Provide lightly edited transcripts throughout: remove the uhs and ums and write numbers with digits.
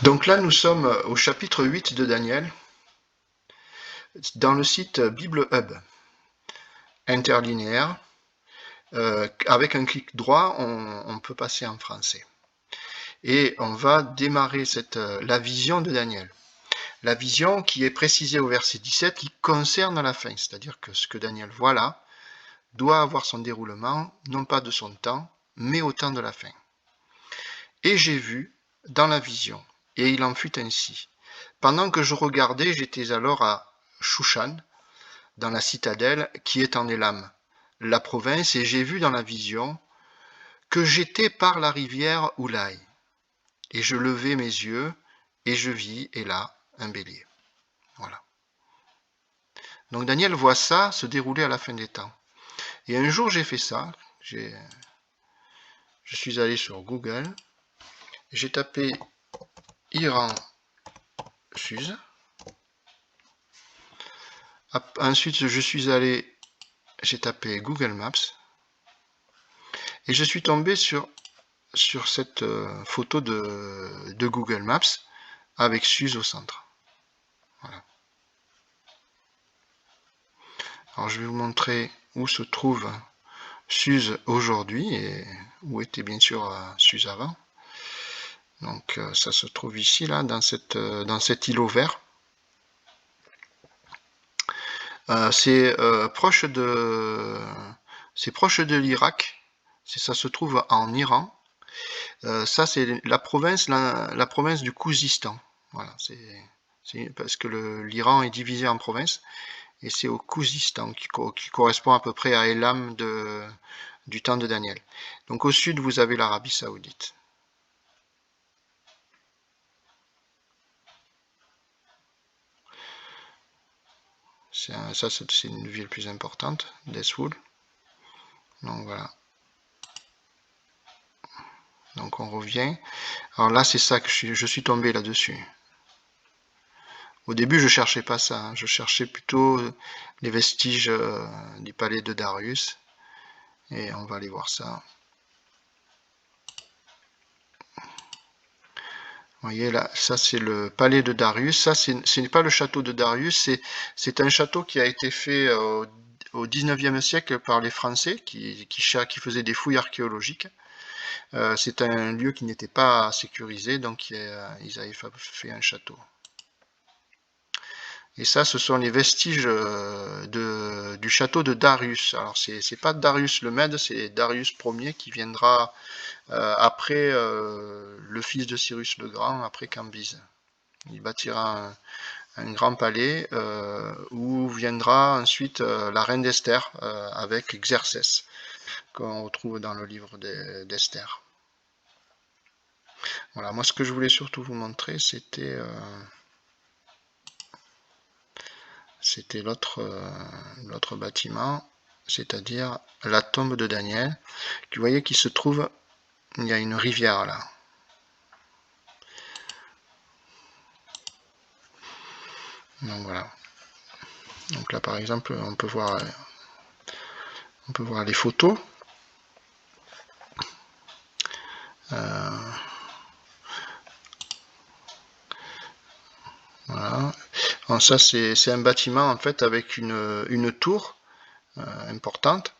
Donc là, nous sommes au chapitre 8 de Daniel, dans le site Bible Hub, interlinéaire. Avec un clic droit, on peut passer en français. Et on va démarrer la vision de Daniel. La vision qui est précisée au verset 17, qui concerne la fin. C'est-à-dire que ce que Daniel voit là doit avoir son déroulement, non pas de son temps, mais au temps de la fin. Et j'ai vu dans la vision, et il en fut ainsi. Pendant que je regardais, j'étais alors à Shushan, dans la citadelle qui est en Élam, la province, et j'ai vu dans la vision que j'étais par la rivière Oulaï. Et je levai mes yeux, et je vis, et là, un bélier. Voilà. Donc Daniel voit ça se dérouler à la fin des temps. Et un jour j'ai fait ça, je suis allé sur Google, j'ai tapé Iran Suse. Ensuite j'ai tapé Google Maps, et je suis tombé sur cette photo de Google Maps avec Suse au centre. Voilà. Alors je vais vous montrer où se trouve Suse aujourd'hui et où était bien sûr Suse avant. Donc ça se trouve ici, là, dans cet îlot vert. C'est proche de l'Irak. Ça se trouve en Iran. Ça c'est la province du Khouzistan. Voilà, c'est parce que l'Iran est divisé en provinces. Et c'est au Khouzistan qui correspond à peu près à Elam du temps de Daniel. Donc au sud, vous avez l'Arabie Saoudite. Ça, c'est une ville plus importante, Deswoul. Donc voilà. Donc on revient. Alors là, c'est ça que je suis tombé là-dessus. Au début, je cherchais pas ça. Hein. Je cherchais plutôt les vestiges du palais de Darius. Et on va aller voir ça. Vous voyez là, ça c'est le palais de Darius. Ça, ce n'est pas le château de Darius, c'est un château qui a été fait au 19e siècle par les Français qui faisaient des fouilles archéologiques. C'est un lieu qui n'était pas sécurisé, donc ils avaient fait un château. Et ça, ce sont les vestiges du château de Darius. Alors, c'est pas Darius le Mède, c'est Darius Ier qui viendra après le fils de Cyrus le Grand, après Cambyse. Il bâtira un grand palais où viendra ensuite la reine d'Esther avec Xerxès, qu'on retrouve dans le livre d'Esther. Voilà, moi ce que je voulais surtout vous montrer, c'était l'autre bâtiment, c'est-à-dire la tombe de Daniel. Vous voyez qu'il se trouve, il y a une rivière là. Donc voilà. Donc là par exemple, on peut voir les photos. Voilà. Alors ça c'est un bâtiment en fait avec une tour importante.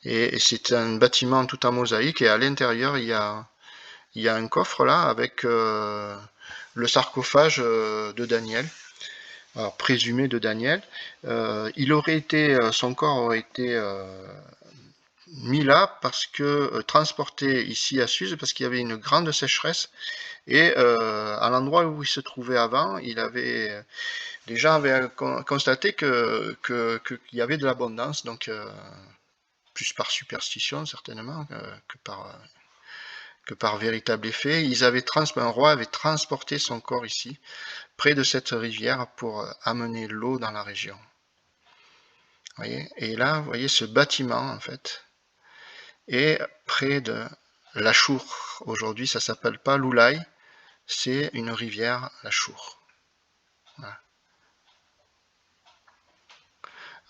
Et c'est un bâtiment tout en mosaïque et à l'intérieur il y a un coffre là avec le sarcophage de Daniel, alors, présumé de Daniel. Son corps aurait été mis là parce que transporté ici à Suse parce qu'il y avait une grande sécheresse et à l'endroit où il se trouvait avant, les gens avaient constaté qu'il y avait de l'abondance, donc plus par superstition certainement que par véritable effet. Un roi avait transporté son corps ici, près de cette rivière, pour amener l'eau dans la région. Voyez, et là, vous voyez ce bâtiment en fait est près de Lachour. Aujourd'hui, ça s'appelle pas l'Oulaï, c'est une rivière, Lachour. Voilà.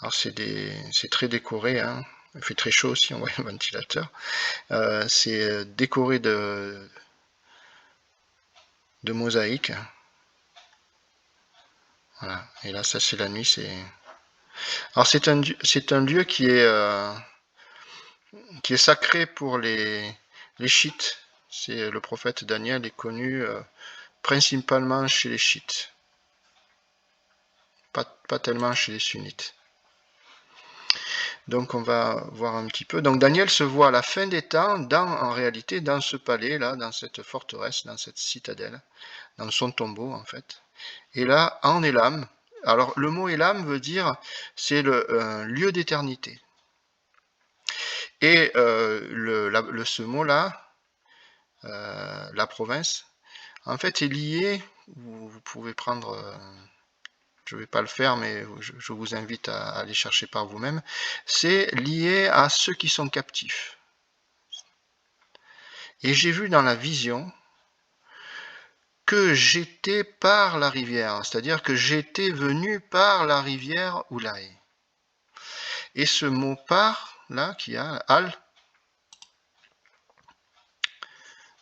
Alors c'est très décoré, hein. Il fait très chaud aussi, on voit un ventilateur. C'est décoré de mosaïque. Voilà. Et là, ça c'est la nuit. Alors c'est un lieu qui est sacré pour les Chiites. C'est le prophète Daniel est connu principalement chez les Chiites, pas tellement chez les Sunnites. Donc on va voir un petit peu. Donc Daniel se voit à la fin des temps, en réalité, dans ce palais là, dans cette forteresse, dans cette citadelle, dans son tombeau en fait. Et là, en Élam. Alors le mot Élam veut dire c'est un lieu d'éternité. Et ce mot-là, la province, en fait est lié. Vous pouvez prendre. Je ne vais pas le faire, mais je vous invite à aller chercher par vous-même. C'est lié à ceux qui sont captifs. Et j'ai vu dans la vision que j'étais par la rivière, c'est-à-dire que j'étais venu par la rivière Oulaï. Et ce mot par, là, qui a al,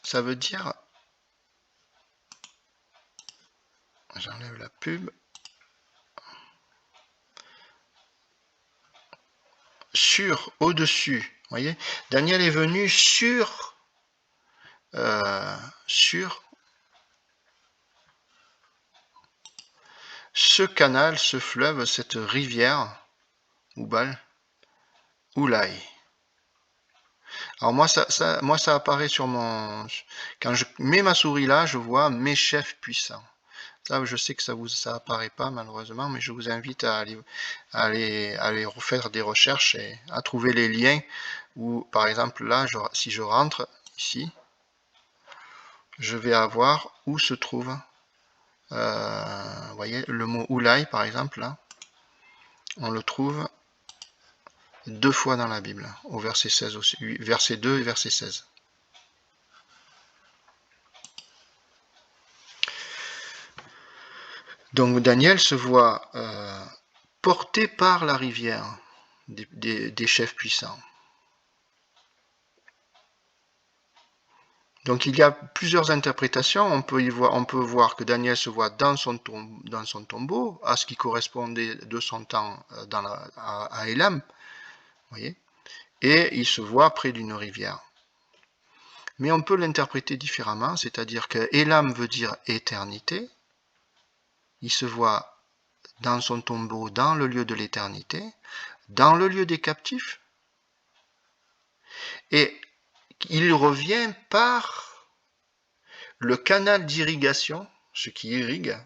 ça veut dire, j'enlève la pub, sur, au-dessus. Vous voyez, Daniel est venu sur ce canal, ce fleuve, cette rivière, Oubal, Oulaï. Alors moi ça apparaît sur mon... Quand je mets ma souris là, je vois mes chefs puissants. Ça, je sais que ça apparaît pas malheureusement, mais je vous invite à aller refaire des recherches et à trouver les liens où, par exemple, là, si je rentre ici, je vais avoir où se trouve, vous voyez, le mot Oulaï, par exemple, là, on le trouve 2 fois dans la Bible, au verset 16 aussi, verset 2 et verset 16. Donc Daniel se voit porté par la rivière des chefs puissants. Donc il y a plusieurs interprétations. On peut voir que Daniel se voit dans son tombeau, à ce qui correspondait de son temps à Élam, voyez, et il se voit près d'une rivière. Mais on peut l'interpréter différemment, c'est-à-dire que Élam veut dire éternité. Il se voit dans son tombeau, dans le lieu de l'éternité, dans le lieu des captifs, et il revient par le canal d'irrigation, ce qui irrigue,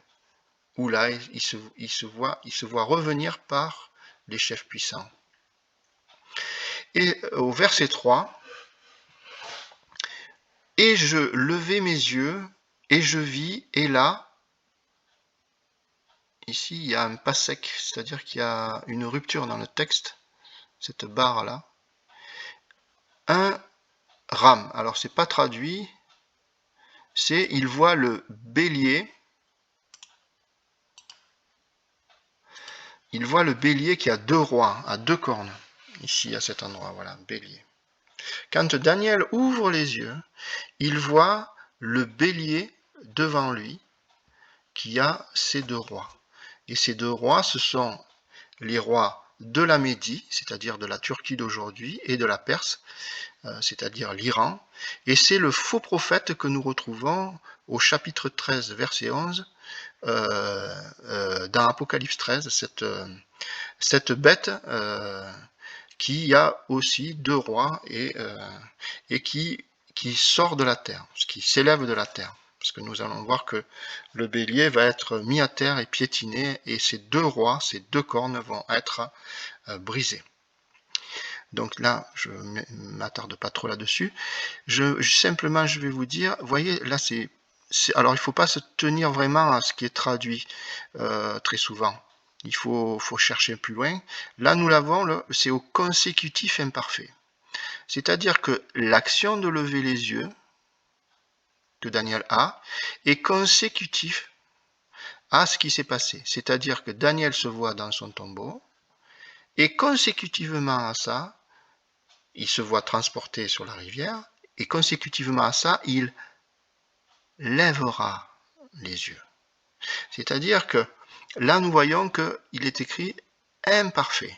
où là il se voit revenir par les chefs puissants. Et au verset 3, et je levai mes yeux, et je vis, et là, ici il y a un pas sec, c'est-à-dire qu'il y a une rupture dans le texte, cette barre-là, un ram. Alors c'est pas traduit, c'est il voit le bélier. Il voit le bélier qui a 2 rois, à 2 cornes, ici à cet endroit, voilà, bélier. Quand Daniel ouvre les yeux, il voit le bélier devant lui qui a ses 2 rois. Et ces 2 rois, ce sont les rois de la Médie, c'est-à-dire de la Turquie d'aujourd'hui, et de la Perse, c'est-à-dire l'Iran. Et c'est le faux prophète que nous retrouvons au chapitre 13, verset 11, dans Apocalypse 13, cette bête qui a aussi 2 rois et qui sort de la terre, qui s'élève de la terre. Parce que nous allons voir que le bélier va être mis à terre et piétiné, et ces 2 rois, ces 2 cornes vont être brisées. Donc là, je ne m'attarde pas trop là-dessus. Simplement, je vais vous dire, vous voyez, là alors il ne faut pas se tenir vraiment à ce qui est traduit très souvent. Il faut chercher plus loin. Là, nous l'avons, c'est au consécutif imparfait. C'est-à-dire que l'action de lever les yeux, que Daniel a, est consécutif à ce qui s'est passé. C'est-à-dire que Daniel se voit dans son tombeau, et consécutivement à ça, il se voit transporté sur la rivière, et consécutivement à ça, il lèvera les yeux. C'est-à-dire que là, nous voyons qu'il est écrit imparfait.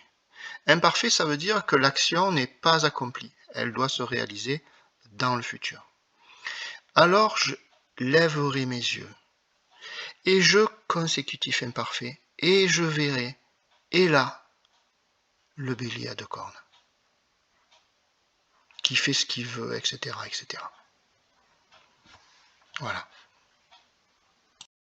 Imparfait, ça veut dire que l'action n'est pas accomplie. Elle doit se réaliser dans le futur. Alors, je lèverai mes yeux, et je, consécutif imparfait, et je verrai, et là, le bélier à 2 cornes, qui fait ce qu'il veut, etc., etc. Voilà.